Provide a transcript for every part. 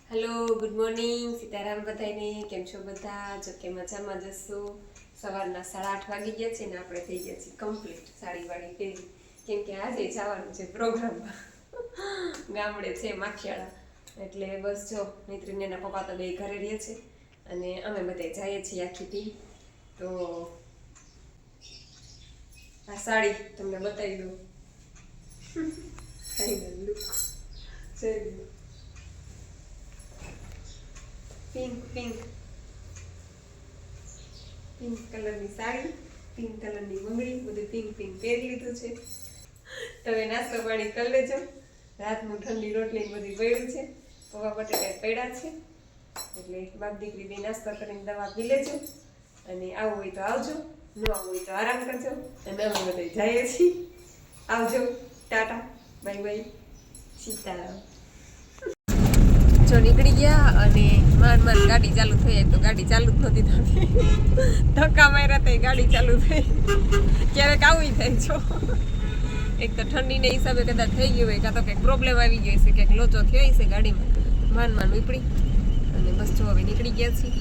Hello good morning Sitaram બધાને કેમ છો બધા જો કે મજામાં જશો સવારના 8:30 વાગી ગયા છે ને આપણે થઈ ગયા છીએ કમ્પ્લીટ સાડી વાળી પહેરી કેમ કે આજે જવાનું છે પ્રોગ્રામમાં ગામડે છે માખિયાળા એટલે બસ જો મિત્રીને એના પપ્પા તો બે ઘરે રહે છે અને અમે બધા જઈએ છીએ આખી ટીમ તો આ સાડી તમને બતાવી દઉં ફાઇનલ લુક છે પિંક પિંક પિંક કલરની સાડી પિંક કલરની બંગડી બધું પિંક પિંક પહેરી લીધું છે તમે નાસ્તો પાણી કરી લેજો રાતનું ઠંડી રોટલી બધી પડ્યું છે પૌવા બટેટા પડ્યા છે એટલે બાપ દીકરી બે નાસ્તો કરીને દવા પી લેજો અને આવું હોય તો આવજો ન આવું હોય તો આરામ કરજો અને અમે બધા જઈએ છીએ આવજો ટાટા બાય બાય સીતારામ જો નીકળી ગયા અને માંડ માંડ ગાડી ચાલુ થઈ તો ગાડી ચાલુ જ નહોતી થતી ધક્કા માર્યા તો ગાડી ચાલુ થઈ ક્યારેક આવું થાય છો એક તો ઠંડીને હિસાબે કદાચ થઈ ગયું હોય કાં તો કંઈક પ્રોબ્લેમ આવી ગયો છે કંઈક લોચો થયો હશે ગાડીમાં માંડ માંડ ઉપડી અને બસ જો હવે નીકળી ગયા છીએ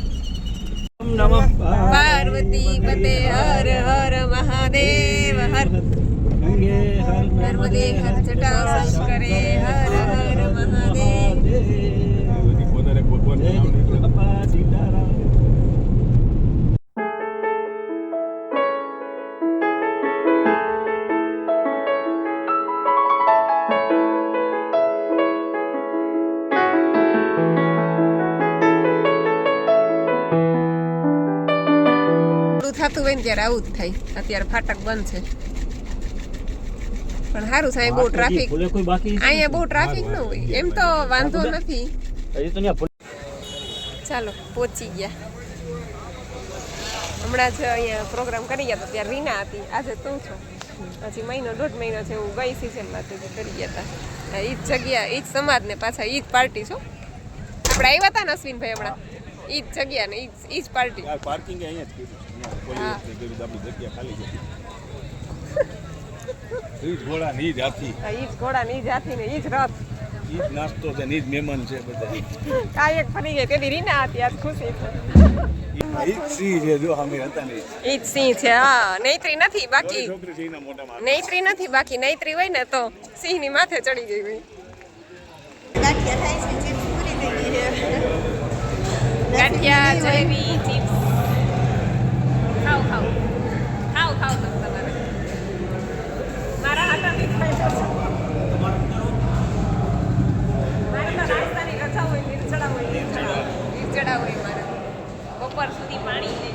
પાર્વતી પતે હર હર મહાદેવ હર નર્મદે હર જટા સંસ્કરે હર હર મહાદેવ થતું હોય ને ત્યારે આવું જ થાય અત્યારે ફાટક બંધ છે પણ સારું સાહેબ બહુ ટ્રાફિક અહીંયા બહુ ટ્રાફિક ન હોય એમ તો વાંધો નથી ચાલો પહોંચી ગયા હમણાં જ અહીંયા પ્રોગ્રામ કરી ગયા તો ત્યારે રીના હતી આજે તું છો હજી મહિનો દોઢ મહિનો છે એવું ગઈ સિઝનમાં કરી ગયા હતા એ જ જગ્યા એ જ સમાજને પાછા એ જ પાર્ટી છો આપણે આવ્યા હતા ને અશ્વિનભાઈ હમણાં એ જ જગ્યા ને એ જ પાર્ટી પાર્કિંગ અહીંયા જ ઘોડા ની જાતી ને ઈ જ રથ ઈ જ નાસ્તો છે ની જ મહેમાન છે બધા કાયક ફરી ગઈ તેની રીના હતી આજ ખુશી છે ઈ જ સિંહ છે જો અમે હતા ને ઈ જ સિંહ છે હા નૈત્રી નથી બાકી નૈત્રી નથી બાકી નૈત્રી હોય ને તો સિંહ ની માથે ચડી ગઈ હોય ગાંઠિયા થાય છે ચિપ્સ પૂરી થઈ ગઈ છે ગાંઠિયા જલેબી ચિપ્સ ખાવ ખાવ ખાવ ખાવ તમારે મારા હાથાથી ખાઈ લો મારે તો નાસ્તાની રજા હોય નીરચડા હોય મારે બપોર સુધી પાણી લે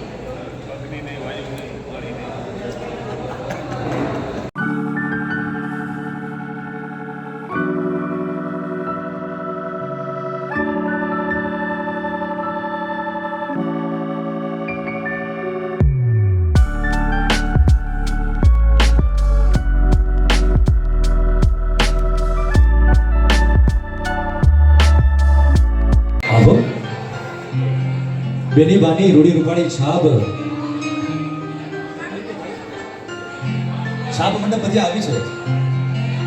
બેની બાની રૂડી રૂપાળી છાબ મંડપ બધી આવી છે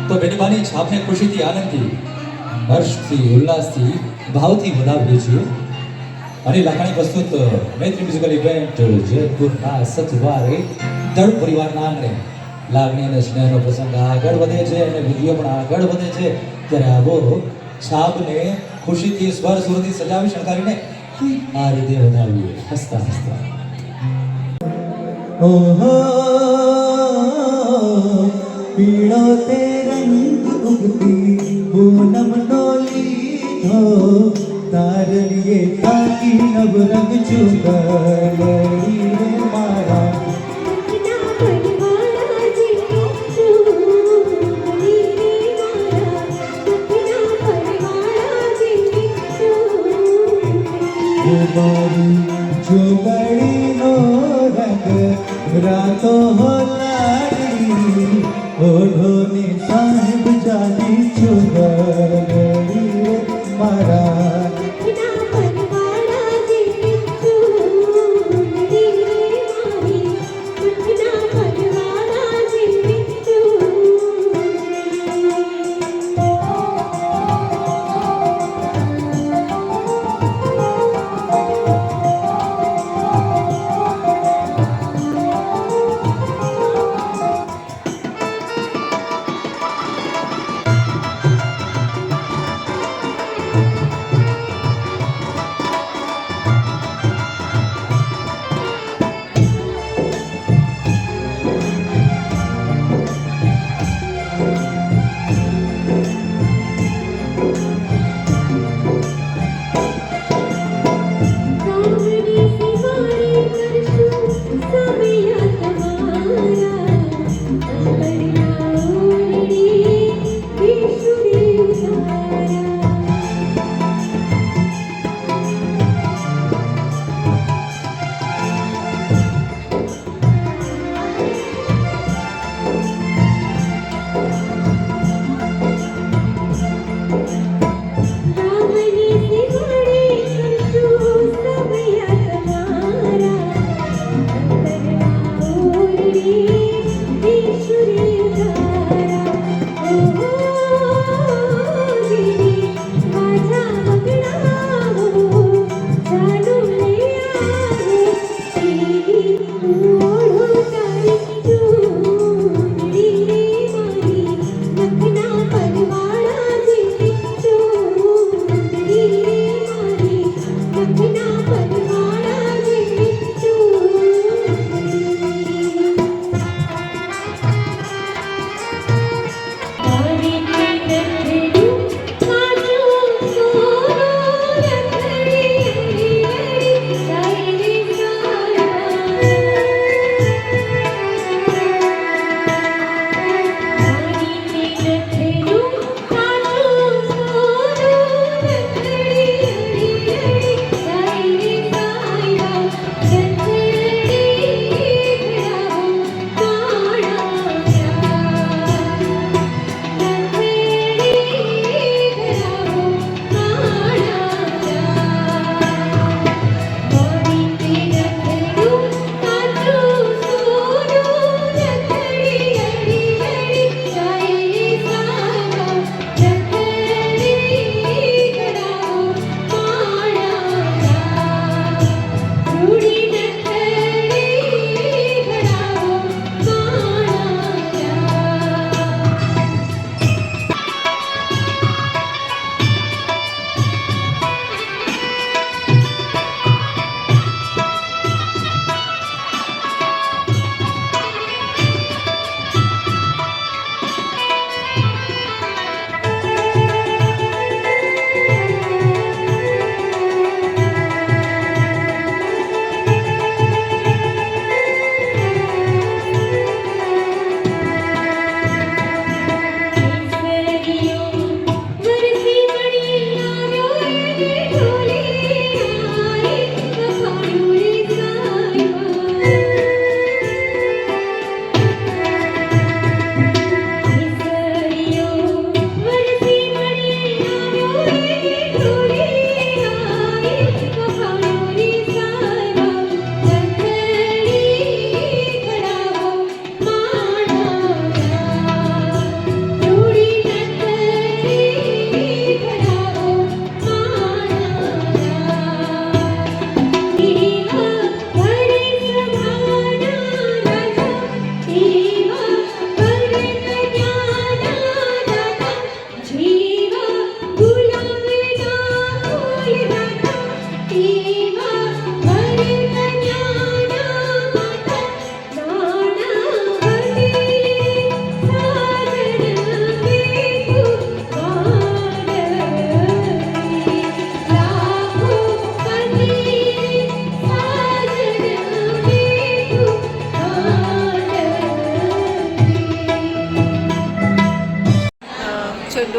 તો બેની બાની છાપને ખુશીથી આનંદથી હર્ષથી ઉલ્લાસથી ભાવથી વધાવીએ છીએ અને લાખણી પ્રસ્તુત મૈત્રી મ્યુઝિકલ ઇવેન્ટ જયપુરના સચવારે દળ પરિવારના આંગણે લાગણી અને સ્નેહનો પ્રસંગ આગળ વધે છે અને વિધિઓ પણ આગળ વધે છે ત્યારે આવો છાપને ખુશીથી સ્વર સુરથી સજાવી શણગારીને આ રીતે વધાવીએ હસતા હસતા ઓહો પીળો તે રંગ ઉગતી પૂનમ નો લીધો તાર લીએ તાકી નવ રંગ ચુંદડી મારા ચુંદડીનો રંગ રાતો હો લાડી ઓઢો ને સાહેબ જાની ચુંદડી મારા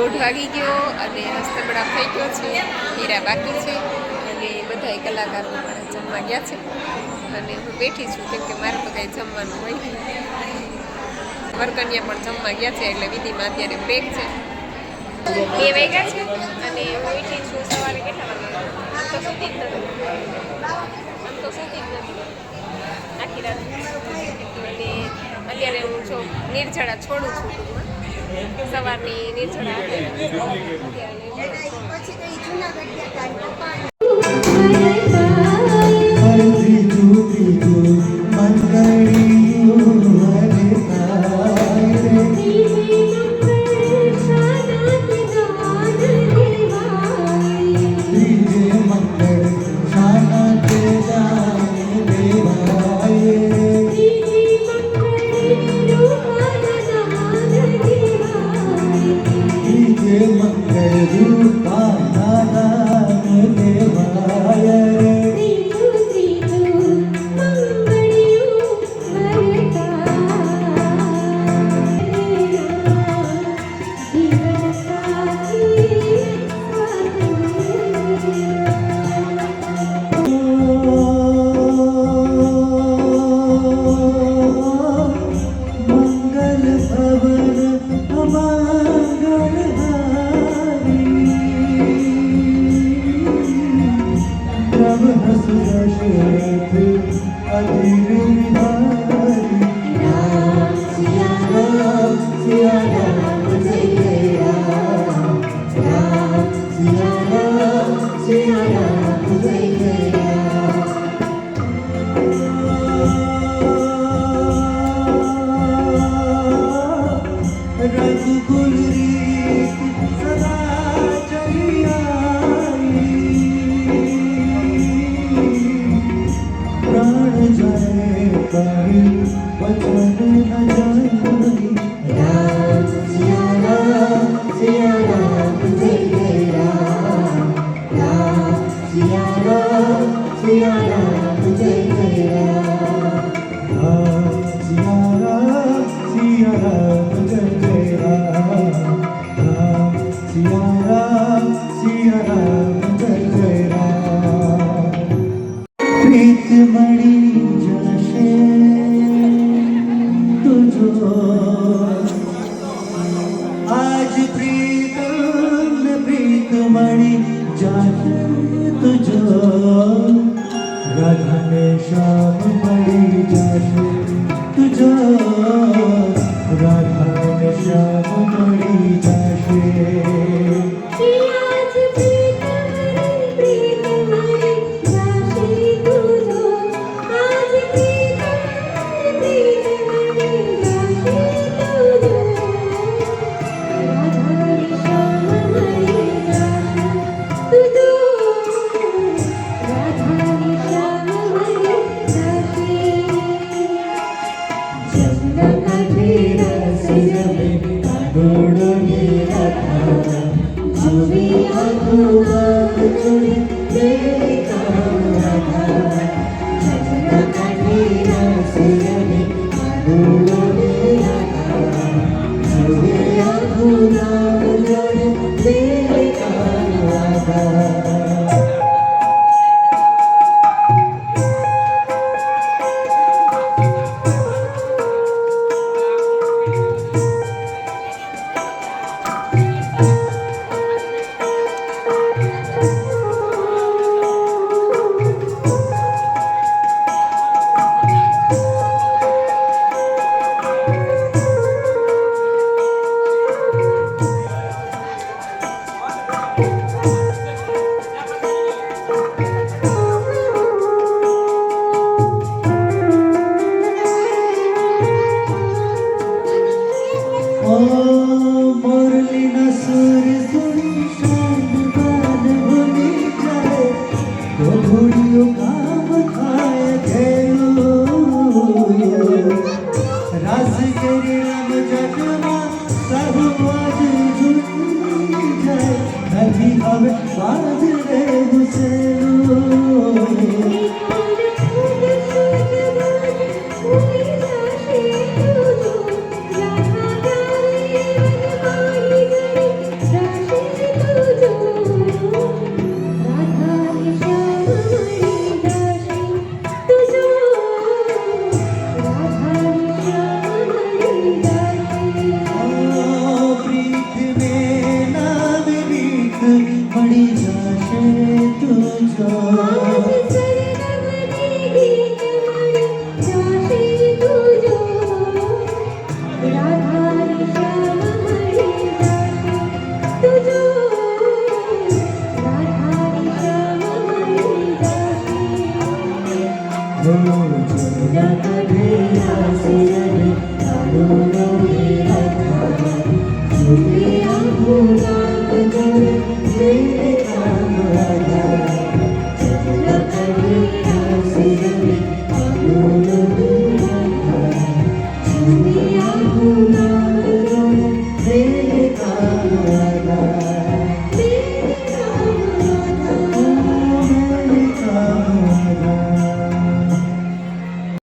1:30 વાગી ગયો અને હસ્તબડા થઈ ગયો છે, હીરા બાકી છે અને બધાય કલાકારો પણ જમવા ગયા છે અને હું બેઠી છું કેમ કે મારે તો કાંઈ જમવાનું હોય નહીં. વરકન્યા પણ જમવા ગયા છે એટલે વિધિમાં અત્યારે બ્રેક છે. 2 વાગ્યા છે અને હું બેઠી છું. સવારે કેટલા વાગ્યા આમ તો સૂતી જ નથી, આખી રાત. અને અત્યારે હું જો નિર્જળા છોડું છું ટૂંકમાં. સવારની નિર્જળા રાધા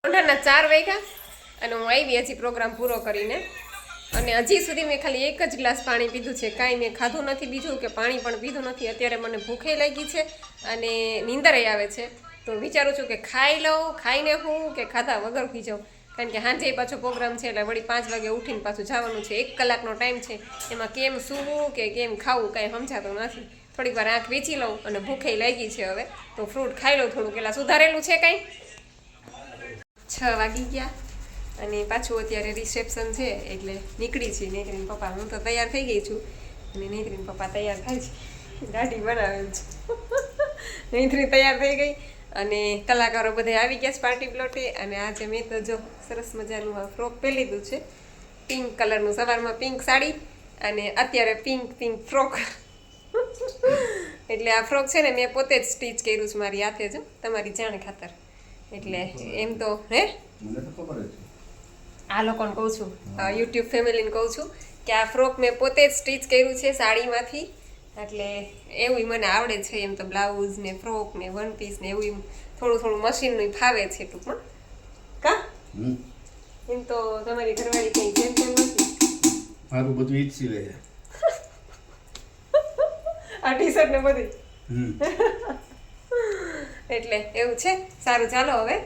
મોઢાના 4 વાગ્યા અને હું આવી હજી પ્રોગ્રામ પૂરો કરીને અને હજી સુધી મેં ખાલી એક જ ગ્લાસ પાણી પીધું છે, કાંઈ મેં ખાધું નથી બીજું કે પાણી પણ પીધું નથી. અત્યારે મને ભૂખે લાગી છે અને નીંદરે આવે છે, તો વિચારું છું કે ખાઈ લઉં, ખાઈને હું કે ખાધા વગર પી જાઉં, કારણ કે સાંજે પાછો પ્રોગ્રામ છે એટલે વળી 5 વાગે ઉઠીને પાછું જવાનું છે. 1 કલાકનો ટાઈમ છે, એમાં કેમ સૂવું કે કેમ ખાવું કાંઈ સમજાતું નથી. થોડીક વાર આંખ વીંચી લઉં અને ભૂખે લાગી છે હવે, તો ફ્રૂટ ખાઈ લઉં થોડુંક. એલા સુધારેલું છે કાંઈ. 6 વાગી ગયા અને પાછું અત્યારે રિસેપ્શન છે એટલે નીકળી છે. નેત્રીન પપ્પા, હું તો તૈયાર થઈ ગઈ છું અને નેત્રીન પપ્પા તૈયાર થાય છે, દાઢી બનાવેલ છે. નેત્રી તૈયાર થઈ ગઈ અને કલાકારો બધા આવી ગયા છે પાર્ટી પ્લોટે. અને આજે મેં તો જો સરસ મજાનું આ ફ્રોક પહેરી લીધું છે, પિંક કલરનું. સવારમાં પિંક સાડી અને અત્યારે પિંક ફ્રોક. એટલે આ ફ્રોક છે ને મેં પોતે જ સ્ટીચ કર્યું છે મારી હાથે જ, તમારી જાણ ખાતર. એટલે એમ તો હે મને તો ખબર જ છે. આ લોકોને કહું છું, યુટ્યુબ ફેમિલીને કહું છું કે આ ફ્રોક મેં પોતે જ સ્ટીચ કર્યું છે સાડીમાંથી. એટલે એવું મને આવડે છે. એમ તો બ્લાઉઝ ને ફ્રોક ને વન પીસ ને એવું થોડું મશીનનું ફાવે છે ટૂંકમાં. કા એમ તો તમારી ઘરવાળી કંઈ જેમ તેમ નથી, મારું બધું ઈ જ સિલે છે. આ ટી શર્ટ ને બધી. એટલે એવું છે. સારું, ચાલો હવે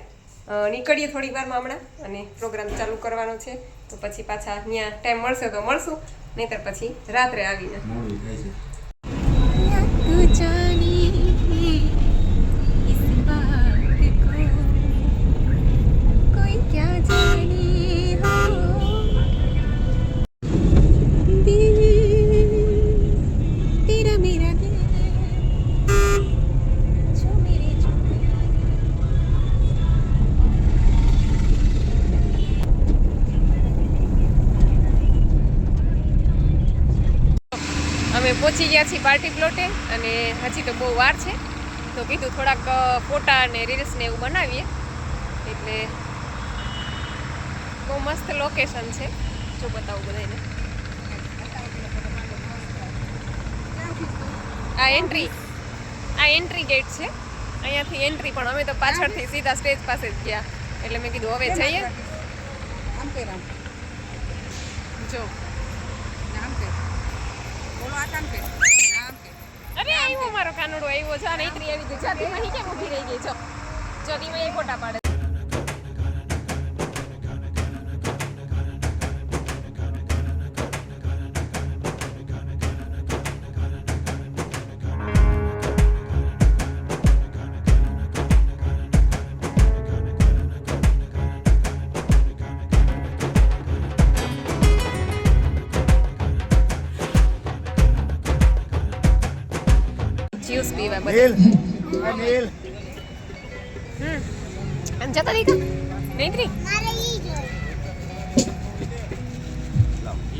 નીકળીએ થોડી વારમાં હમણાં અને પ્રોગ્રામ ચાલુ કરવાનો છે. તો પછી પાછા ત્યાં ટાઈમ મળશે તો મળશું, નહીંતર પછી રાત્રે આવીને મોડું થાય છે. અમે પહોંચી ગયા છીએ પાર્ટી પ્લોટે અને હજી તો બહુ વાર છે, તો કીધું થોડાક ફોટા અને રીલ્સ ને એવું બનાવીએ. એટલે બહુ મસ્ત લોકેશન છે, જો બતાવું બધાને. આ એન્ટ્રી ગેટ છે, અહીંયાથી એન્ટ્રી. પણ અમે તો પાછળથી સીધા સ્ટેજ પાસે જ ગયા, એટલે મેં કીધું હવે જઈએ. જો અરે આવ્યો મારો કાનુડો આવ્યો છે, નૈત્રી આવી ગઈ. જાતી માં કેમ ઊભી રહી ગઈ છો? જતી માં ફોટા પાડે. જ્યુસ પીવા બધા. અને જતા નહીં કા નૈત્રી